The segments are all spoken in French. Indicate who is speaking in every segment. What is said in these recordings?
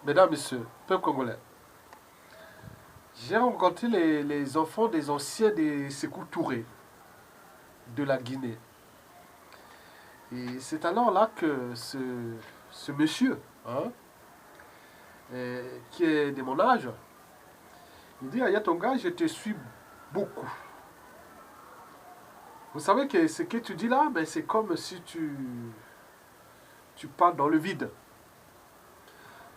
Speaker 1: Mesdames, Messieurs, peuple congolais, j'ai rencontré les enfants des anciens des Sékou Touré de la Guinée. Et c'est alors là que ce monsieur, hein, qui est de mon âge, il dit, Aya Tonga, je te suis beaucoup. Vous savez que ce que tu dis là, ben, c'est comme si tu parles dans le vide.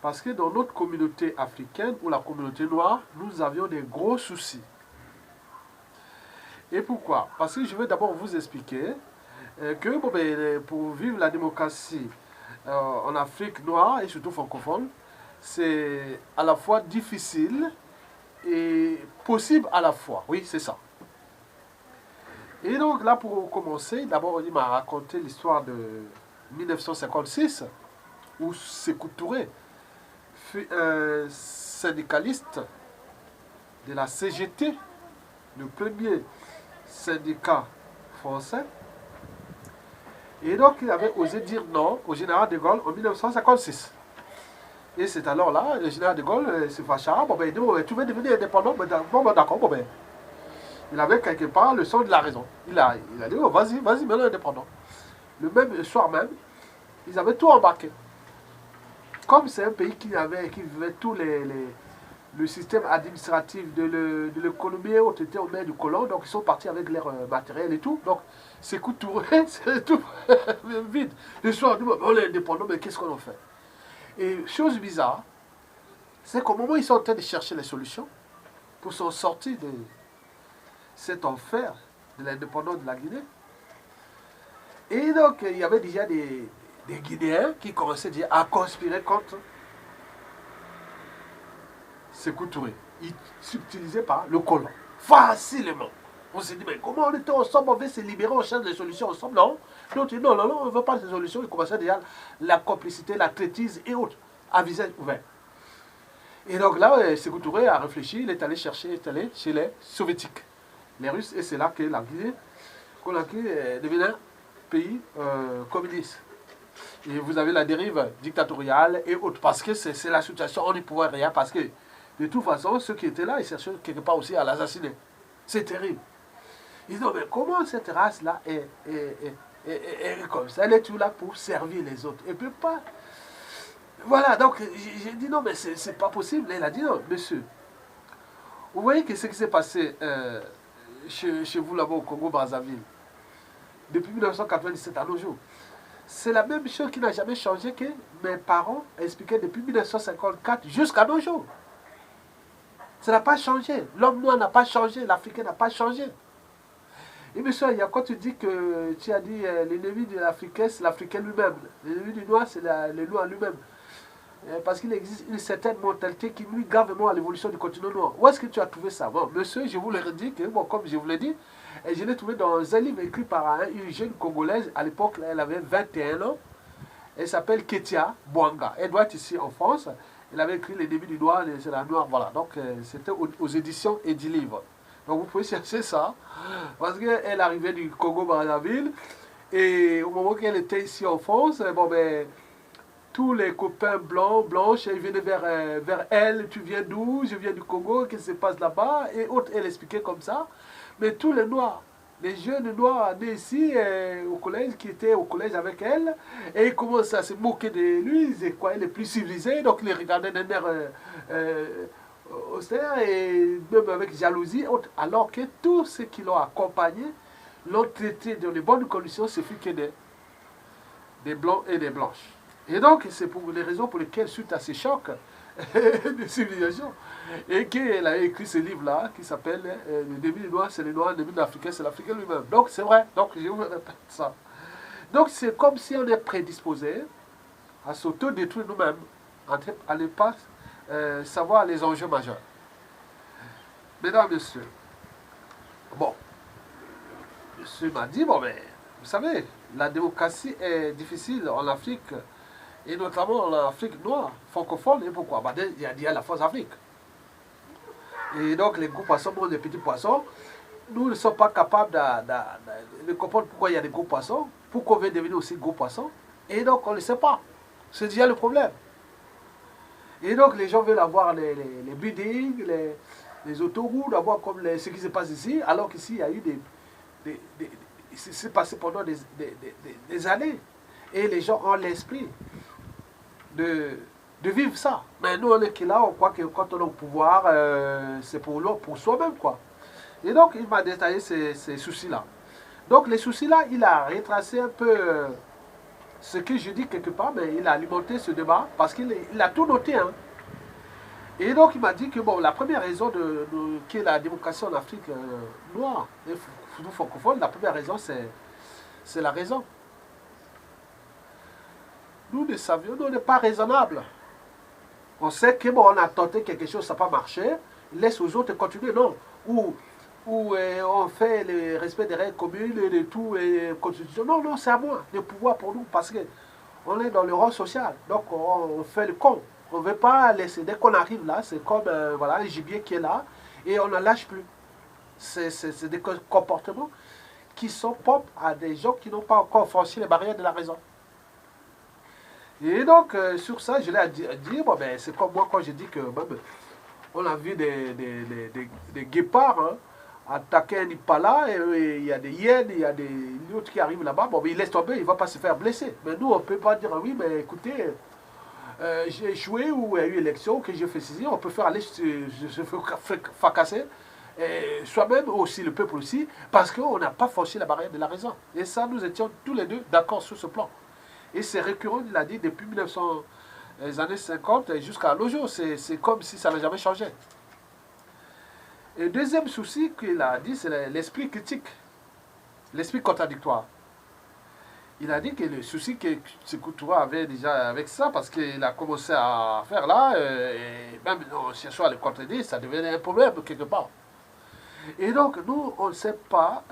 Speaker 1: Parce que dans notre communauté africaine ou la communauté noire, nous avions des gros soucis. Et pourquoi? Parce que je vais d'abord vous expliquer que bon, ben, pour vivre la démocratie en Afrique noire et surtout francophone, c'est à la fois difficile et possible à la fois. Oui, c'est ça. Et donc là, pour commencer, d'abord, il m'a raconté l'histoire de 1956, où Sékou Touré fut un syndicaliste de la CGT, le premier syndicat français. Et donc, il avait osé dire non au général de Gaulle en 1956. Et c'est alors là, le général de Gaulle se fâcha. Bon, ben, il dit, bon, tu veux devenir indépendant? Bon, ben, d'accord, bon, ben. Il avait quelque part le son de la raison. Il a dit, oh, vas-y, maintenant indépendant. Le même soir même, ils avaient tout embarqué. Comme c'est un pays qui vivait tous le système administratif de l'économie et autres était aux mains du colon, donc ils sont partis avec leur matériel et tout. Donc, c'est couturé, c'est tout vide. Le soir, on est indépendant, mais qu'est-ce qu'on en fait? Et chose bizarre, c'est qu'au moment où ils sont en train de chercher les solutions pour s'en sortir de cet enfer de l'indépendance de la Guinée, et donc il y avait déjà des Guinéens qui commençaient déjà à conspirer contre Sékou Touré. Ils s'utilisaient par le colon. Facilement. On s'est dit, mais comment on était ensemble, on veut se libérer, on cherche des solutions ensemble? Non. Non, on ne veut pas de solutions. Ils commençaient déjà la complicité, la traîtrise et autres, à visage ouvert. Et donc là, Sékou Touré a réfléchi, il est allé chercher, chez les soviétiques, les Russes, et c'est là que la Guinée, Conakry, devient un pays communiste. Et vous avez la dérive dictatoriale et autres, parce que c'est la situation, on n'y pouvait rien, parce que de toute façon, ceux qui étaient là, ils cherchaient quelque part aussi à l'assassiner. C'est terrible. Ils disent, mais comment cette race-là est comme ça? Elle est toujours là pour servir les autres. Et puis pas. Voilà, donc j'ai dit non, mais c'est pas possible. Et il a dit non, monsieur. Vous voyez que ce qui s'est passé chez vous là-bas au Congo-Brazzaville, depuis 1997 à nos jours, c'est la même chose qui n'a jamais changé que mes parents expliquaient depuis 1954 jusqu'à nos jours. Ça n'a pas changé. L'homme noir n'a pas changé. L'Africain n'a pas changé. Et monsieur, il y a quand tu dis que tu as dit l'ennemi de l'Africain, c'est l'Africain lui-même. L'ennemi du noir, c'est le noir lui-même. Parce qu'il existe une certaine mentalité qui nuit gravement à l'évolution du continent noir. Où est-ce que tu as trouvé ça? Bon, monsieur, je vous le redis, que, bon, comme je vous l'ai dit, je l'ai trouvé dans un livre écrit par une jeune Congolaise. À l'époque, elle avait 21 ans. Elle s'appelle Ketia Bouanga. Elle doit être ici en France. Elle avait écrit Les débuts du noir, c'est la noire. Voilà. Donc, c'était aux éditions Edilivre. Donc, vous pouvez chercher ça. Parce qu'elle arrivait du Congo-Brazzaville. Et au moment qu'elle était ici en France, bon, ben, tous les copains blancs, blanches, ils venaient vers elle. Tu viens d'où? Je viens du Congo. Qu'est-ce qui se passe là-bas? Et autres, elle expliquait comme ça. Mais tous les noirs, les jeunes noirs nés ici au collège, qui étaient au collège avec elle, et ils commençaient à se moquer de lui, ils croyaient les plus civilisés, donc ils les regardaient d'un air austère et même avec jalousie, alors que tous ceux qui l'ont accompagné l'ont traité dans les bonnes conditions, ce fut que des blancs et des blanches. Et donc, c'est pour les raisons pour lesquelles, suite à ces chocs de civilisation, et qu'elle a écrit ce livre-là qui s'appelle Le début du noir, c'est le noir, le début de l'Africain, c'est l'Africain lui-même. Donc, c'est vrai. Donc, je vous répète ça. Donc, c'est comme si on est prédisposé à s'auto-détruire nous-mêmes, à ne pas savoir les enjeux majeurs. Mesdames, messieurs, bon, monsieur m'a dit, bon, mais, vous savez, la démocratie est difficile en Afrique, et notamment en Afrique noire, francophone, et pourquoi? Bah, il y a la France Afrique. Et donc, les gros poissons mangent les petits poissons. Nous ne sommes pas capables de comprendre pourquoi il y a des gros poissons, pourquoi on veut devenir aussi gros poissons. Et donc, on ne le sait pas. C'est déjà le problème. Et donc les gens veulent avoir les buildings, les autoroutes, avoir comme ce qui se passe ici, alors qu'ici il y a eu c'est passé pendant des années. Et les gens ont l'esprit de vivre ça. Mais nous, on est là, on croit que quand on est au pouvoir, c'est pour soi-même, quoi. Et donc, il m'a détaillé ces soucis-là. Donc, les soucis-là, il a retracé un peu ce que je dis quelque part, mais il a alimenté ce débat parce qu'il a tout noté. Hein. Et donc, il m'a dit que bon, la première raison qui est la démocratie en Afrique noire et francophone, la première raison, c'est la raison. Nous ne savions, nous n'est pas raisonnable. On sait que bon, on a tenté quelque chose, ça n'a pas marché, laisse aux autres continuer, non. Ou on fait le respect des règles communes et de tout, et constitution. Non, non, c'est à moi, le pouvoir pour nous, parce qu'on est dans le rang social. Donc on fait le con. On ne veut pas laisser, dès qu'on arrive là, c'est comme voilà, un gibier qui est là, et on ne lâche plus. C'est des comportements qui sont propres à des gens qui n'ont pas encore franchi les barrières de la raison. Et donc, sur ça, je l'ai dit, bon, ben, c'est comme moi quand j'ai dit que ben, on a vu des guépards hein, attaquer un Impala, et il y a des hyènes, il y a des autres qui arrivent là-bas, bon, ben, il laisse tomber, il ne va pas se faire blesser. Mais nous, on ne peut pas dire, oui, mais écoutez, j'ai échoué ou il y a eu élection, que j'ai fait ceci, on peut faire aller se fracasser, soi-même aussi, le peuple aussi, parce qu'on n'a pas franchi la barrière de la raison. Et ça, nous étions tous les deux d'accord sur ce plan. Et c'est récurrent, il a dit, depuis 1900, les années 50 jusqu'à nos jours. C'est comme si ça n'a jamais changé. Et le deuxième souci qu'il a dit, c'est l'esprit critique, l'esprit contradictoire. Il a dit que le souci que Sékou Touré avait déjà avec ça, parce qu'il a commencé à faire là, et même en cherchant à le contredire, ça devenait un problème quelque part. Et donc, nous, on ne sait pas...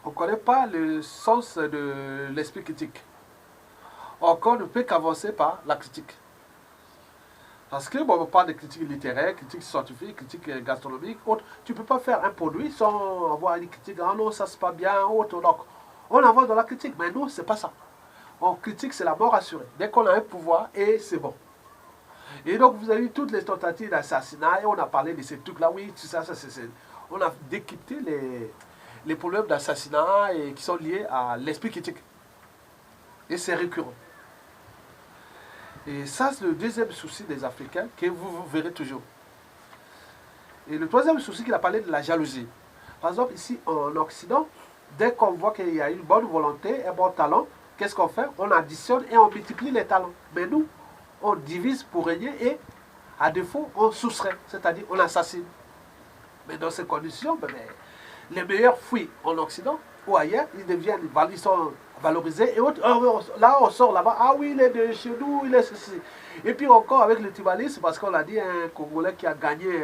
Speaker 1: on ne connaît pas le sens de l'esprit critique. Encore, on ne peut qu'avancer par la critique. Parce que, bon, on parle de critique littéraire, critique scientifique, critique gastronomique, autre. Tu ne peux pas faire un produit sans avoir une critique. Ah non, ça c'est pas bien, autre. Donc, on avance dans la critique. Mais nous, c'est pas ça. On critique, c'est la mort assurée. Dès qu'on a un pouvoir, et c'est bon. Et donc, vous avez eu toutes les tentatives d'assassinat, et on a parlé de ces trucs-là. Oui, tout ça, on a décrypté les problèmes d'assassinat qui sont liés à l'esprit critique. Et c'est récurrent. Et ça, c'est le deuxième souci des Africains que vous verrez toujours. Et le troisième souci qu'il a parlé de la jalousie. Par exemple, ici en Occident, dès qu'on voit qu'il y a une bonne volonté, un bon talent, qu'est-ce qu'on fait? On additionne et on multiplie les talents. Mais nous, on divise pour régner et, à défaut, on soustrait, c'est-à-dire on assassine. Mais dans ces conditions, les meilleurs fuient en Occident ou ailleurs, ils sont valorisés et autres. Là, on sort là-bas, ah oui, il est de chez nous, il est ceci. Et puis encore avec le tribalisme, parce qu'on a dit un Congolais qui a gagné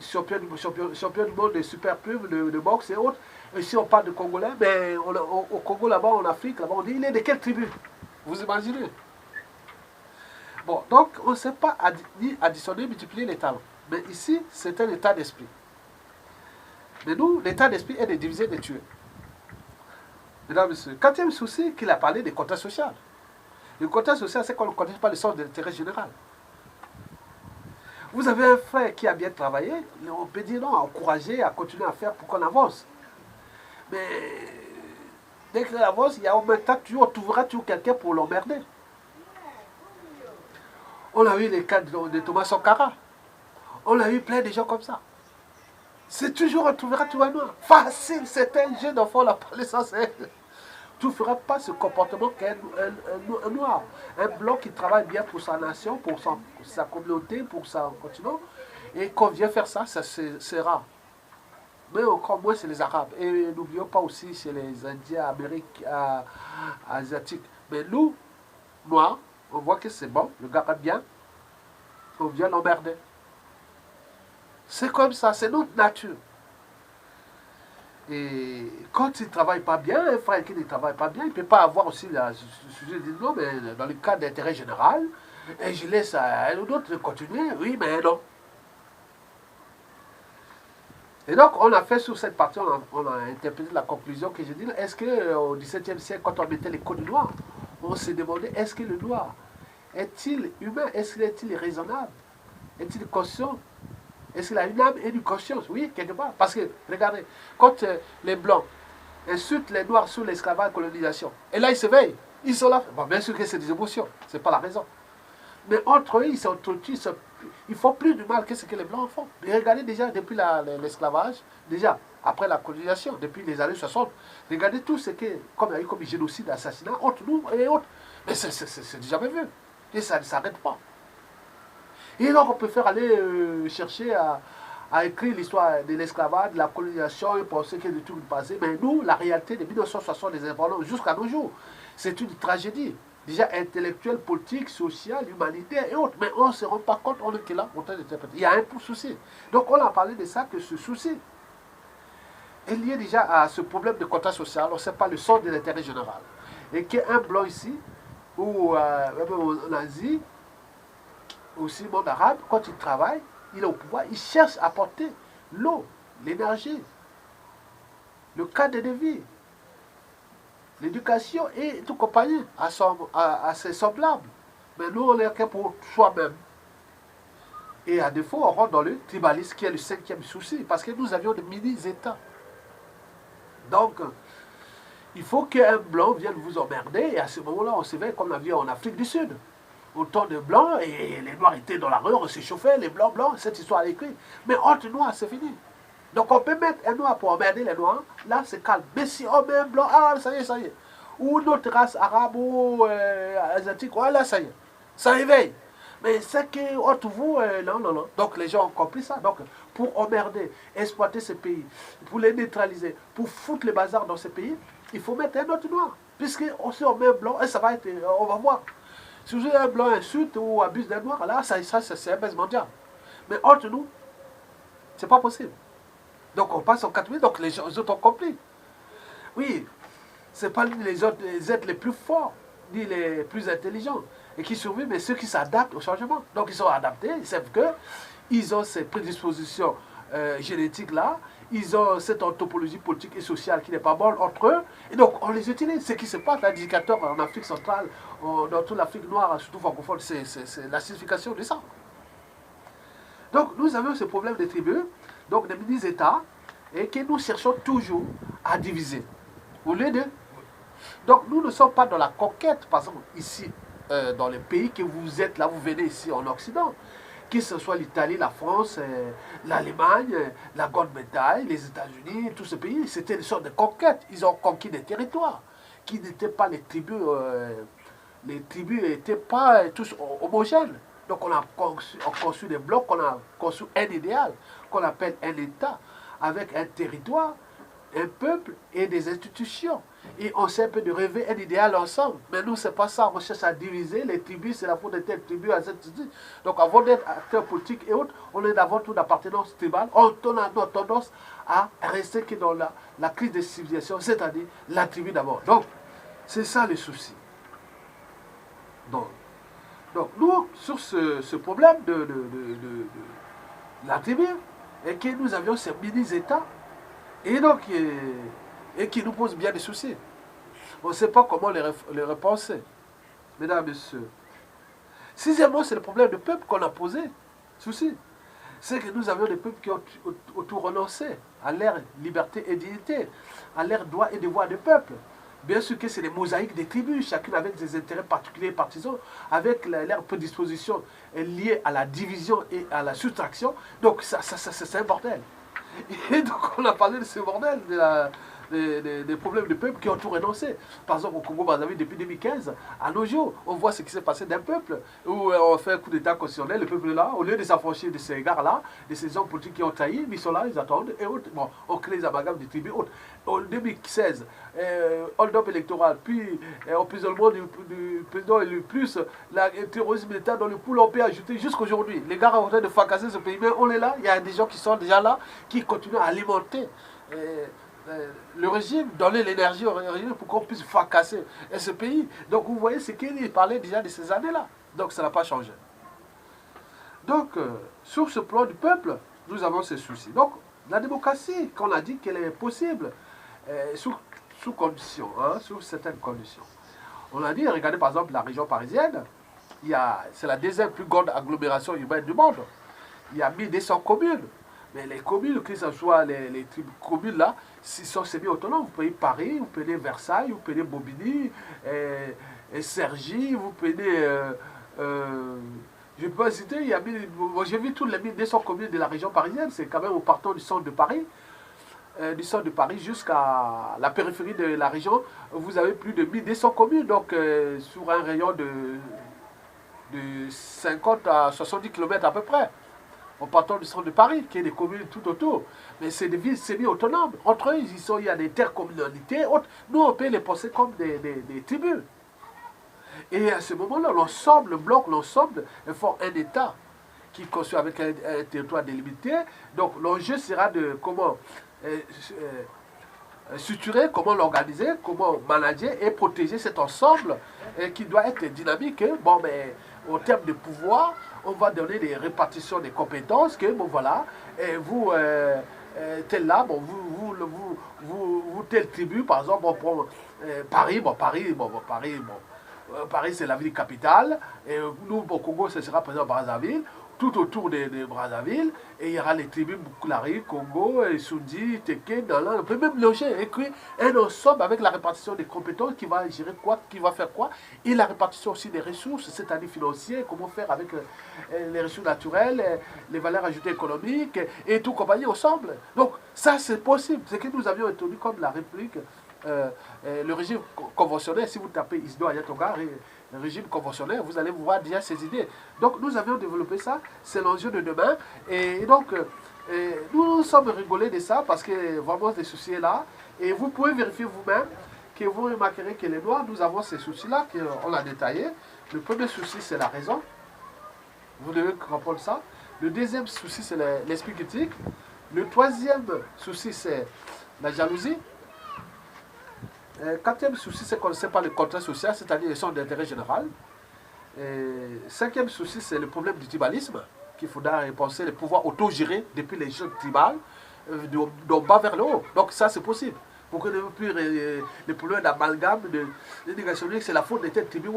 Speaker 1: champion du monde de super pub, de boxe et autres. Et si on parle de Congolais, mais au Congo là-bas, en Afrique, là-bas, on dit il est de quelle tribu? Vous imaginez? Bon, donc on ne sait pas ni additionner, multiplier les talents. Mais ici, c'est un état d'esprit. Mais nous, l'état d'esprit est de diviser, de tuer. Mesdames et messieurs, quatrième souci qu'il a parlé des quotas sociaux. Le quota social, c'est qu'on ne connaît pas le sens de l'intérêt général. Vous avez un frère qui a bien travaillé, on peut dire non, à encourager, à continuer à faire pour qu'on avance. Mais dès qu'il avance, il y a au même temps, on trouvera toujours quelqu'un pour l'emmerder. On a eu les cas de Thomas Sankara. On a eu plein de gens comme ça. C'est toujours, on trouvera tout un noir. Facile, c'est un jeune enfant, la parler ça, c'est... Tu ne feras pas ce comportement qu'un noir. Un blanc qui travaille bien pour sa nation, pour sa communauté, pour son continent, et qu'on vient faire ça, c'est rare. Mais encore moins, c'est les Arabes. Et n'oublions pas aussi, c'est les Indiens, Asiatiques. Mais nous, noirs, on voit que c'est bon, le gars va bien, on vient l'emmerder. C'est comme ça, c'est notre nature. Et quand il ne travaille pas bien, un frère qui ne travaille pas bien, il ne peut pas avoir aussi le sujet de non, mais dans le cas d'intérêt général, et je laisse à un ou l'autre de continuer, oui, mais non. Et donc, on a fait sur cette partie, on a interprété la conclusion que j'ai dit, est-ce qu'au XVIIe siècle, quand on mettait les codes noirs, on s'est demandé, est-ce que le noir est-il humain? Est-ce qu'il est-il raisonnable? Est-il conscient? Est-ce qu'il a une âme et une conscience? Oui, quelque part. Parce que, regardez, quand les Blancs insultent les Noirs sous l'esclavage et la colonisation, et là, ils s'éveillent. Ils sont là. Bon, bien sûr que c'est des émotions. Ce n'est pas la raison. Mais entre eux, ils s'entretuent. Ils font plus du mal que ce que les Blancs font. Et regardez déjà, depuis l'esclavage, déjà, après la colonisation, depuis les années 60, regardez tout ce que, comme il y a eu comme génocide, assassinat, entre nous et autres. Mais c'est jamais vu. Et ça ne s'arrête pas. Et donc, on peut faire aller chercher à écrire l'histoire de l'esclavage, de la colonisation, et penser que de tout le passé. Mais nous, la réalité de 1960, des indépendants jusqu'à nos jours, c'est une tragédie. Déjà intellectuelle, politique, sociale, humanitaire et autres. Mais on ne se rend pas compte, on est là, en train d'interpréter. Il y a un souci. Donc, on a parlé de ça, que ce souci est lié déjà à ce problème de contrat social. On ne sait pas le sens de l'intérêt général. Et qu'un blanc ici, ou même en Asie, aussi le monde arabe, quand il travaille, il est au pouvoir, il cherche à apporter l'eau, l'énergie, le cadre de vie, l'éducation et tout compagnie à ses semblables. Mais nous, on est que pour soi-même. Et à défaut, on rentre dans le tribalisme qui est le cinquième souci, parce que nous avions des mini-États. Donc, il faut qu'un blanc vienne vous emmerder, et à ce moment-là, on s'éveille comme on a vu en Afrique du Sud. Autant de blancs, et les noirs étaient dans la rue, on s'échauffait, les blancs, cette histoire est écrite. Mais entre noirs, c'est fini. Donc on peut mettre un noir pour emmerder les noirs, là c'est calme. Mais si on met un blanc, ah ça y est, ça y est. Ou notre race arabe ou asiatique, ah là ça y est. Ça éveille. Mais c'est que entre vous, non, non, non. Donc les gens ont compris ça. Donc pour emmerder, exploiter ces pays, pour les neutraliser, pour foutre les bazars dans ces pays, il faut mettre un autre noir. Puisque si on met un blanc, et ça va être, on va voir. Si vous avez un blanc insulte ou abuse d'un noir, là, ça c'est un baisse mondial. Mais entre nous, c'est pas possible. Donc on passe en 4 minutes, donc les autres ont compris. Oui, ce n'est pas les autres les êtres les plus forts, ni les plus intelligents, et qui survivent, mais ceux qui s'adaptent au changement. Donc ils sont adaptés, ils savent qu'ils ont ces prédispositions génétiques-là, ils ont cette anthropologie politique et sociale qui n'est pas bonne entre eux, et donc on les utilise. Ce qui se passe, l'indicateur en Afrique centrale, dans toute l'Afrique noire, surtout francophone, c'est la signification de ça. Donc nous avons ce problème des tribus, donc des mini-États, et que nous cherchons toujours à diviser. Au lieu de... Donc nous ne sommes pas dans la conquête, par exemple, ici, dans les pays que vous êtes là, vous venez ici en Occident, que ce soit l'Italie, la France, l'Allemagne, la Grande-Bretagne, les États-Unis, tous ces pays, c'était une sorte de conquête. Ils ont conquis des territoires qui n'étaient pas les tribus n'étaient pas tous homogènes. Donc on a conçu des blocs, on a conçu un idéal qu'on appelle un État, avec un territoire, un peuple et des institutions. Et on sait un peu de rêver un idéal ensemble. Mais nous, ce n'est pas ça. On cherche à diviser les tribus, c'est la faute de telle tribu à cette tribu. Donc avant d'être acteur politique et autres, on est avant tout d'appartenance tribale. On a tendance à rester que dans la crise des civilisations, c'est-à-dire la tribu d'abord. Donc, c'est ça le souci. Donc nous, sur ce problème de la tribu, et que nous avions ces mini-États, et donc, et qui nous pose bien des soucis. On ne sait pas comment les repenser, mesdames et messieurs. Sixièmement, c'est le problème du peuple qu'on a posé. Souci. C'est que nous avions des peuples qui ont tout renoncé à leur liberté et dignité, à leurs droits et devoirs de peuple. Bien sûr que c'est des mosaïques des tribus, chacune avec des intérêts particuliers et partisans, avec leur prédisposition liée à la division et à la soustraction. Donc c'est un bordel. Et donc on a parlé de ce bordel, des problèmes de peuple qui ont tout renoncé. Par exemple, au Congo-Brazzaville, depuis 2015, à nos jours, on voit ce qui s'est passé d'un peuple, où on fait un coup d'état constitutionnel, le peuple est là, au lieu de s'affranchir de ces gars-là, de ces hommes politiques qui ont trahi, ils sont là, ils attendent, et autres. Bon, on crée les amalgames des tribus autres. En 2016, hold-up électoral, puis emprisonnement du président élu, plus le terrorisme militaire dans le pool, on peut ajouter jusqu'aujourd'hui. Les gars sont en train de fracasser ce pays, mais on est là, il y a des gens qui sont déjà là, qui continuent à alimenter le régime, donner l'énergie au régime pour qu'on puisse fracasser ce pays. Donc vous voyez, c'est qu'il parlait déjà de ces années-là. Donc ça n'a pas changé. Donc, sur ce plan du peuple, nous avons ces soucis. Donc, la démocratie, qu'on a dit qu'elle est possible, sous conditions, sous certaines conditions. On a dit, regardez par exemple la région parisienne, c'est la deuxième plus grande agglomération urbaine du monde. Il y a 1200 communes. Mais les communes, que ce soit les communes là, sont semi-autonomes. Vous prenez Paris, vous prenez Versailles, vous prenez Bobigny, Cergy, vous prenez... je peux citer, j'ai vu toutes les 1200 communes de la région parisienne, c'est quand même au partant du centre de Paris. Du centre de Paris jusqu'à la périphérie de la région, vous avez plus de 1200 communes, donc sur un rayon de 50 à 70 km à peu près, en partant du centre de Paris, qui est des communes tout autour. Mais c'est des villes semi-autonomes. Entre eux, il y a des intercommunalités. Nous, on peut les penser comme des tribus. Et à ce moment-là, l'ensemble, le bloc, l'ensemble, font un État qui construit avec un territoire délimité. Donc l'enjeu sera de comment structurer, comment l'organiser, comment manager et protéger cet ensemble qui doit être dynamique. Bon, mais au terme de pouvoir, on va donner des répartitions des compétences que, bon voilà, et vous, tel là, bon, vous, telle tribu, par exemple, on prend Paris, Paris, c'est la ville capitale. Et nous, au Congo, ce sera par exemple Brazzaville. Tout autour de Brazzaville. Et il y aura les tribus Bukulari, Congo, Sundi, Teke, Dalan. On peut même loger et créer un ensemble avec la répartition des compétences qui va gérer quoi, qui va faire quoi. Et la répartition aussi des ressources, c'est-à-dire financières, comment faire avec les ressources naturelles, les valeurs ajoutées économiques et tout compagnie ensemble. Donc ça, c'est possible. C'est que nous avions introduit comme la République. Le régime conventionnel, si vous tapez Isidore Ayatonga, le régime conventionnel, vous allez voir déjà ces idées. Donc nous avions développé ça, c'est l'enjeu de demain. Et donc nous sommes rigolés de ça parce que vraiment des soucis là. Et vous pouvez vérifier vous-même que vous remarquerez que les Noirs, nous avons ces soucis-là qu'on a détaillés. Le premier souci, c'est la raison. Vous devez comprendre ça. Le deuxième souci, c'est l'esprit critique. Le troisième souci, c'est la jalousie. Quatrième souci, c'est qu'on ne sait pas le contrat social, c'est-à-dire les centres d'intérêt général. Cinquième souci, c'est le problème du tribalisme, qu'il faudra penser les pouvoirs autogérés depuis les jeunes tribales, d'en bas vers le haut. Donc ça, c'est possible. Pour que les problèmes d'amalgame, de négationnisme, c'est la faute de telle tribu,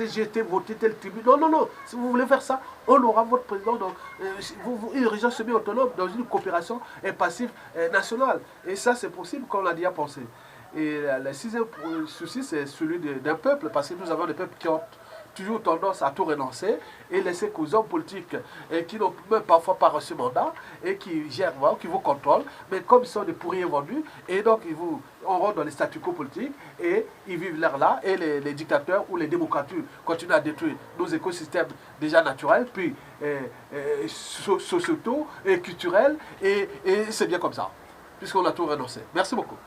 Speaker 1: j'ai été voté telle tribu. Non, non, non. Si vous voulez faire ça, on aura votre président, donc, une région semi-autonome dans une coopération passive nationale. Et ça, c'est possible, comme on l'a déjà pensé. Et le sixième souci, c'est celui d'un peuple, parce que nous avons des peuples qui ont toujours tendance à tout renoncer et laisser qu'aux hommes politiques qui n'ont même parfois pas reçu mandat et qui gèrent, qui vous contrôlent, mais comme ils sont des pourris vendus, et donc on rentre dans les statu quo politiques et ils vivent là, et les dictateurs ou les démocratures continuent à détruire nos écosystèmes déjà naturels, puis sociétaux et culturels, et c'est bien comme ça, puisqu'on a tout renoncé. Merci beaucoup.